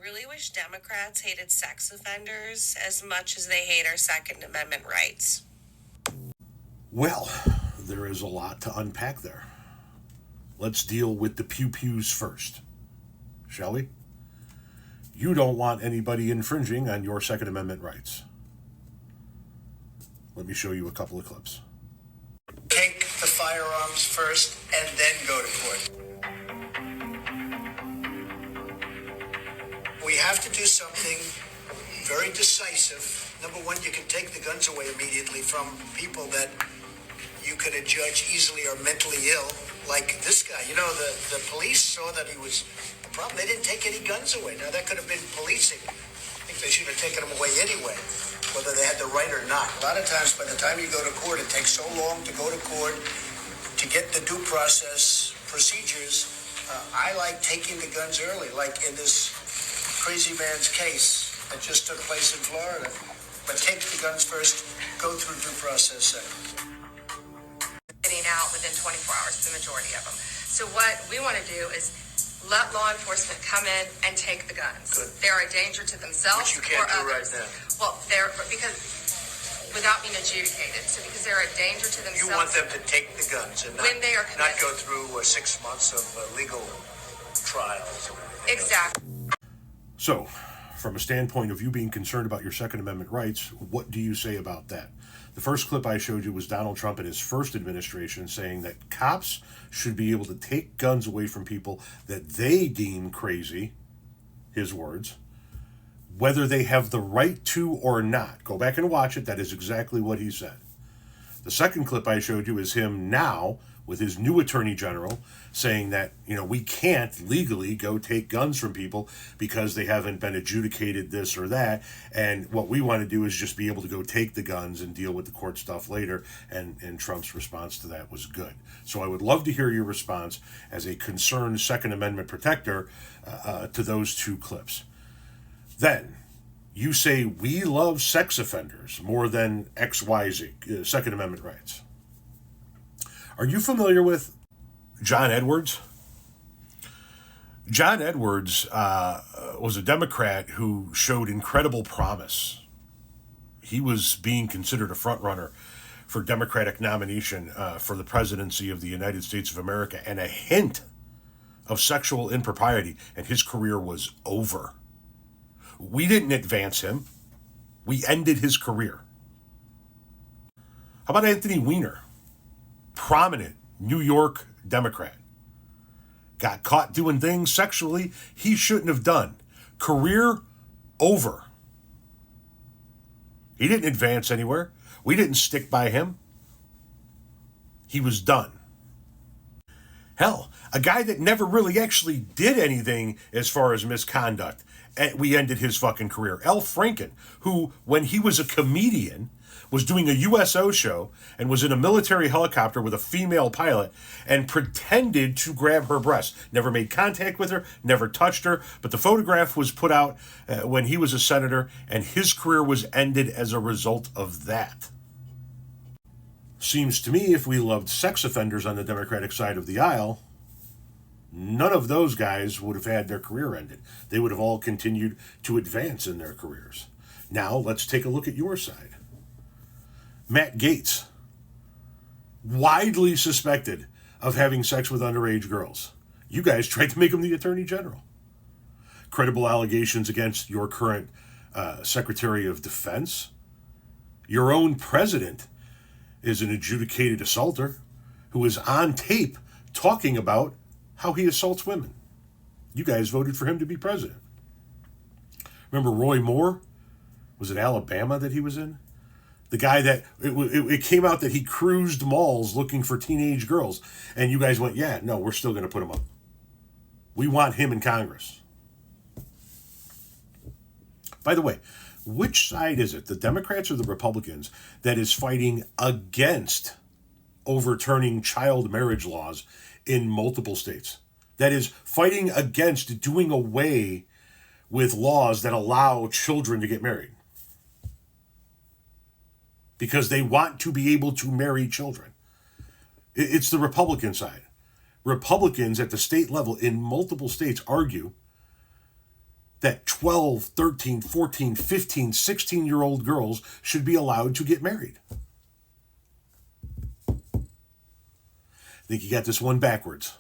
really wish Democrats hated sex offenders as much as they hate our Second Amendment rights. Well, there is a lot to unpack there. Let's deal with the pew-pews first, shall we? You don't want anybody infringing on your Second Amendment rights. Let me show you a couple of clips. Take the firearms first and then go to court. We have to do something very decisive. Number one, you can take the guns away immediately from people that you could judge easily are mentally ill, like this guy. You know, the police saw that he was a problem. They didn't take any guns away. Now, that could have been policing. I think they should have taken them away anyway, whether they had the right or not. A lot of times, by the time you go to court, it takes so long to go to court to get the due process procedures. I like taking the guns early, like in this crazy man's case that just took place in Florida. But take the guns first, go through due process second. Getting out within 24 hours, the majority of them. So what we want to do is let law enforcement come in and take the guns. Good. They're a danger to themselves Which you can't or do others. right now. Well, they're because without being adjudicated. So because they're a danger to themselves. You want them to take the guns and when they are not go through 6 months of legal trials. Exactly. So, from a standpoint of you being concerned about your Second Amendment rights, what do you say about that? The first clip I showed you was Donald Trump in his first administration saying that cops should be able to take guns away from people that they deem crazy, his words, whether they have the right to or not. Go back and watch it. That is exactly what he said. The second clip I showed you is him now with his new attorney general saying that, we can't legally go take guns from people because they haven't been adjudicated this or that. And what we want to do is just be able to go take the guns and deal with the court stuff later. And Trump's response to that was good. So I would love to hear your response as a concerned Second Amendment protector to those two clips. Then, you say we love sex offenders more than XYZ, Second Amendment rights. Are you familiar with John Edwards? John Edwards was a Democrat who showed incredible promise. He was being considered a frontrunner for Democratic nomination for the presidency of the United States of America, and a hint of sexual impropriety, and his career was over. We didn't advance him. We ended his career. How about Anthony Weiner? Prominent New York Democrat. Got caught doing things sexually he shouldn't have done. Career over. He didn't advance anywhere. We didn't stick by him. He was done. Hell, a guy that never really actually did anything as far as misconduct, we ended his fucking career. Al Franken, who, when he was a comedian, was doing a USO show and was in a military helicopter with a female pilot and pretended to grab her breast. Never made contact with her, never touched her, but the photograph was put out when he was a senator, and his career was ended as a result of that. Seems to me if we loved sex offenders on the Democratic side of the aisle, none of those guys would have had their career ended. They would have all continued to advance in their careers. Now, let's take a look at your side. Matt Gaetz, widely suspected of having sex with underage girls. You guys tried to make him the Attorney General. Credible allegations against your current Secretary of Defense. Your own president is an adjudicated assaulter who is on tape talking about how he assaults women. You guys voted for him to be president. Remember Roy Moore? Was it Alabama that he was in? The guy that, it came out that he cruised malls looking for teenage girls. And you guys went, yeah, no, we're still going to put him up. We want him in Congress. By the way, which side is it, the Democrats or the Republicans, that is fighting against overturning child marriage laws in multiple states? That is fighting against doing away with laws that allow children to get married. Because they want to be able to marry children. It's the Republican side. Republicans at the state level in multiple states argue that 12, 13, 14, 15, 16-year-old girls should be allowed to get married. I think you got this one backwards.